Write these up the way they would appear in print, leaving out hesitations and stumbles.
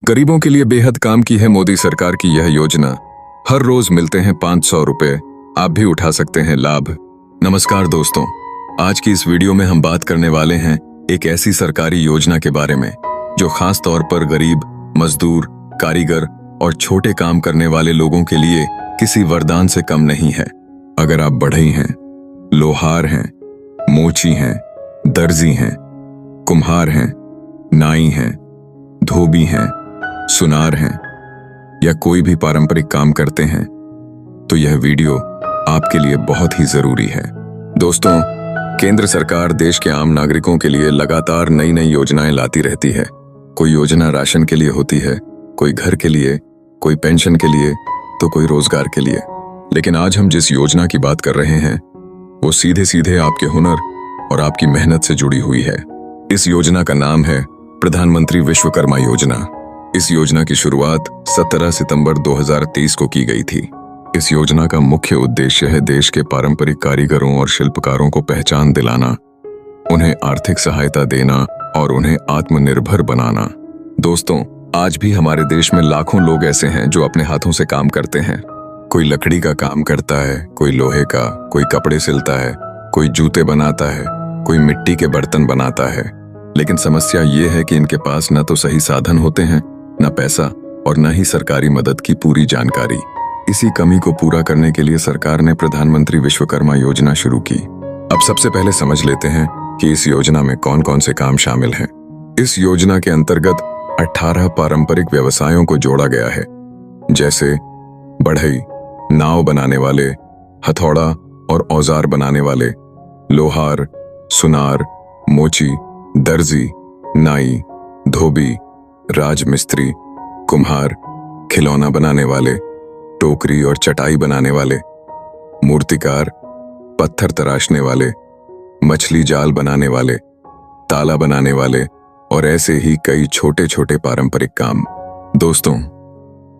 गरीबों के लिए बेहद काम की है मोदी सरकार की यह योजना। हर रोज मिलते हैं 500 रुपए। आप भी उठा सकते हैं लाभ। नमस्कार दोस्तों, आज की इस वीडियो में हम बात करने वाले हैं एक ऐसी सरकारी योजना के बारे में जो खास तौर पर गरीब, मजदूर, कारीगर और छोटे काम करने वाले लोगों के लिए किसी वरदान से कम नहीं है। अगर आप बढ़ई हैं, लोहार हैं, मोची हैं, दर्जी हैं, कुम्हार हैं, नाई हैं, धोबी हैं, सुनार हैं या कोई भी पारंपरिक काम करते हैं तो यह वीडियो आपके लिए बहुत ही जरूरी है। दोस्तों, केंद्र सरकार देश के आम नागरिकों के लिए लगातार नई नई योजनाएं लाती रहती है। कोई योजना राशन के लिए होती है, कोई घर के लिए, कोई पेंशन के लिए, तो कोई रोजगार के लिए। लेकिन आज हम जिस योजना की बात कर रहे हैं वो सीधे सीधे आपके हुनर और आपकी मेहनत से जुड़ी हुई है। इस योजना का नाम है प्रधानमंत्री विश्वकर्मा योजना। इस योजना की शुरुआत 17 सितंबर 2023 को की गई थी। इस योजना का मुख्य उद्देश्य है देश के पारंपरिक कारीगरों और शिल्पकारों को पहचान दिलाना, उन्हें आर्थिक सहायता देना और उन्हें आत्मनिर्भर बनाना। दोस्तों, आज भी हमारे देश में लाखों लोग ऐसे हैं जो अपने हाथों से काम करते हैं। कोई लकड़ी का काम करता है, कोई लोहे का, कोई कपड़े सिलता है, कोई जूते बनाता है, कोई मिट्टी के बर्तन बनाता है। लेकिन समस्या ये है कि इनके पास न तो सही साधन होते हैं, न पैसा और न ही सरकारी मदद की पूरी जानकारी। इसी कमी को पूरा करने के लिए सरकार ने प्रधानमंत्री विश्वकर्मा योजना शुरू की। अब सबसे पहले समझ लेते हैं कि इस योजना में कौन कौन से काम शामिल हैं। इस योजना के अंतर्गत 18 पारंपरिक व्यवसायों को जोड़ा गया है, जैसे बढ़ई, नाव बनाने वाले, हथौड़ा और औजार बनाने वाले, लोहार, सुनार, मोची, दर्जी, नाई, धोबी, राजमिस्त्री, कुम्हार, खिलौना बनाने वाले, टोकरी और चटाई बनाने वाले, मूर्तिकार, पत्थर तराशने वाले, मछली जाल बनाने वाले, ताला बनाने वाले और ऐसे ही कई छोटे छोटे पारंपरिक काम। दोस्तों,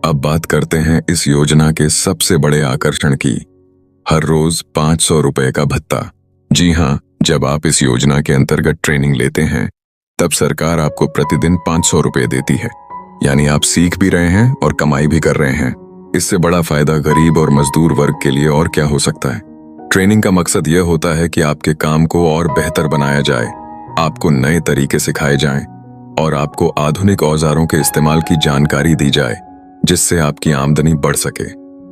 अब बात करते हैं इस योजना के सबसे बड़े आकर्षण की, हर रोज 500 रुपए का भत्ता। जी हाँ, जब आप इस योजना के अंतर्गत ट्रेनिंग लेते हैं तब सरकार आपको प्रतिदिन 500 रुपए देती है। यानी आप सीख भी रहे हैं और कमाई भी कर रहे हैं। इससे बड़ा फायदा गरीब और मजदूर वर्ग के लिए और क्या हो सकता है। ट्रेनिंग का मकसद यह होता है कि आपके काम को और बेहतर बनाया जाए, आपको नए तरीके सिखाए जाएं और आपको आधुनिक औजारों के इस्तेमाल की जानकारी दी जाए, जिससे आपकी आमदनी बढ़ सके।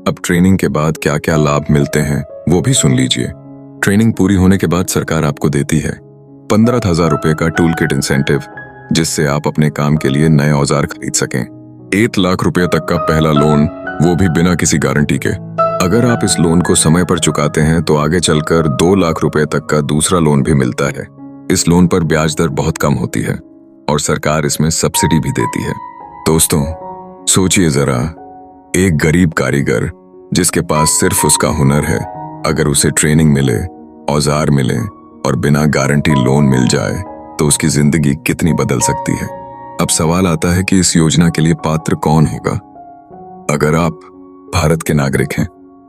अब ट्रेनिंग के बाद क्या क्या लाभ मिलते हैं वो भी सुन लीजिए। ट्रेनिंग पूरी होने के बाद सरकार आपको देती है 15,000 रुपए का टूल किट इंसेंटिव, जिससे आप अपने काम के लिए नए औजार खरीद सकें। 1 लाख रुपए तक का पहला लोन, वो भी बिना किसी गारंटी के। अगर आप इस लोन को समय पर चुकाते हैं तो आगे चलकर 2 लाख रुपए तक का दूसरा लोन भी मिलता है। इस लोन पर ब्याज दर बहुत कम होती है और सरकार इसमें सब्सिडी भी देती है। दोस्तों, सोचिए जरा, एक गरीब कारीगर जिसके पास सिर्फ उसका हुनर है, अगर उसे ट्रेनिंग मिले, औजार मिले और बिना गारंटी लोन मिल जाए तो उसकी जिंदगी कितनी बदल सकती है। अब सवाल आता है कि इस योजना के लिए पात्र कौन होगा। अगर आप भारत के नागरिक हैं,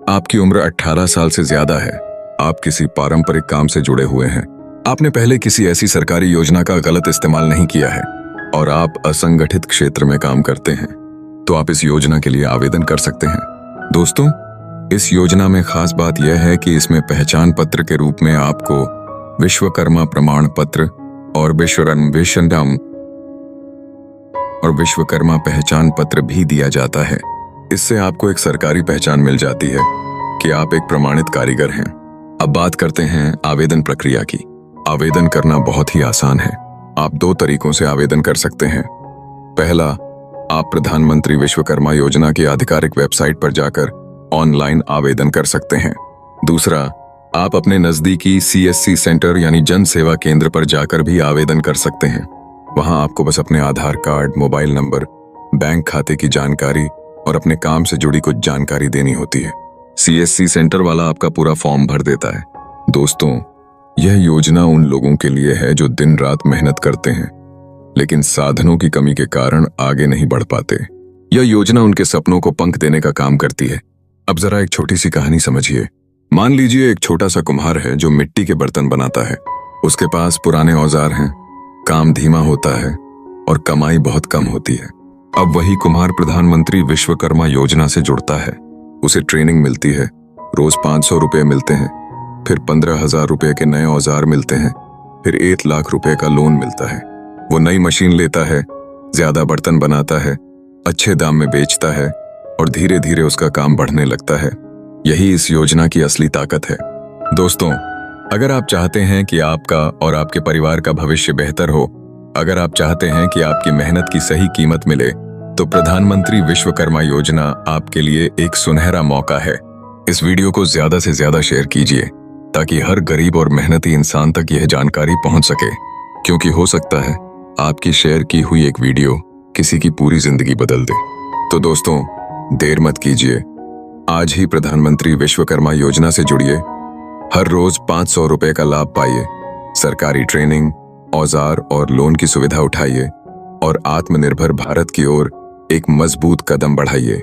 आपकी उम्र 18 साल से ज्यादा है, आप किसी पारंपरिक काम से जुड़े हुए हैं, आपने पहले किसी ऐसी सरकारी योजना का गलत इस्तेमाल नहीं किया है और आप असंगठित क्षेत्र में काम करते हैं, तो आप इस योजना के लिए आवेदन कर सकते हैं। दोस्तों, इस योजना में खास बात यह है कि इसमें पहचान पत्र के रूप में आपको विश्वकर्मा प्रमाण पत्र और विश्वकर्मा पहचान पत्र भी दिया जाता है। इससे आपको एक सरकारी पहचान मिल जाती है कि आप एक प्रमाणित कारीगर हैं। अब बात करते हैं आवेदन प्रक्रिया की। आवेदन करना बहुत ही आसान है। आप 2 तरीकों से आवेदन कर सकते हैं। पहला, आप प्रधानमंत्री विश्वकर्मा योजना की आधिकारिक वेबसाइट पर जाकर ऑनलाइन आवेदन कर सकते हैं। दूसरा, आप अपने नजदीकी CSC सेंटर यानी जन सेवा केंद्र पर जाकर भी आवेदन कर सकते हैं। वहां आपको बस अपने आधार कार्ड, मोबाइल नंबर, बैंक खाते की जानकारी और अपने काम से जुड़ी कुछ जानकारी देनी होती है। CSC सेंटर वाला आपका पूरा फॉर्म भर देता है। दोस्तों, यह योजना उन लोगों के लिए है जो दिन रात मेहनत करते हैं लेकिन साधनों की कमी के कारण आगे नहीं बढ़ पाते। यह योजना उनके सपनों को पंख देने का काम करती है। अब जरा एक छोटी सी कहानी समझिए। मान लीजिए एक छोटा सा कुम्हार है जो मिट्टी के बर्तन बनाता है। उसके पास पुराने औजार हैं, काम धीमा होता है और कमाई बहुत कम होती है। अब वही कुम्हार प्रधानमंत्री विश्वकर्मा योजना से जुड़ता है। उसे ट्रेनिंग मिलती है, रोज 500 रुपए मिलते हैं, फिर 15,000 रुपए के नए औजार मिलते हैं, फिर 1 लाख रुपए का लोन मिलता है। वो नई मशीन लेता है, ज्यादा बर्तन बनाता है, अच्छे दाम में बेचता है और धीरे धीरे उसका काम बढ़ने लगता है। यही इस योजना की असली ताकत है। दोस्तों, अगर आप चाहते हैं कि आपका और आपके परिवार का भविष्य बेहतर हो, अगर आप चाहते हैं कि आपकी मेहनत की सही कीमत मिले, तो प्रधानमंत्री विश्वकर्मा योजना आपके लिए एक सुनहरा मौका है। इस वीडियो को ज्यादा से ज्यादा शेयर कीजिए ताकि हर गरीब और मेहनती इंसान तक यह जानकारी पहुंच सके, क्योंकि हो सकता है आपकी शेयर की हुई एक वीडियो किसी की पूरी जिंदगी बदल दे। तो दोस्तों, देर मत कीजिए, आज ही प्रधानमंत्री विश्वकर्मा योजना से जुड़िए। हर रोज 500 रुपए का लाभ पाइए, सरकारी ट्रेनिंग, औजार और लोन की सुविधा उठाइए और आत्मनिर्भर भारत की ओर एक मजबूत कदम बढ़ाइए।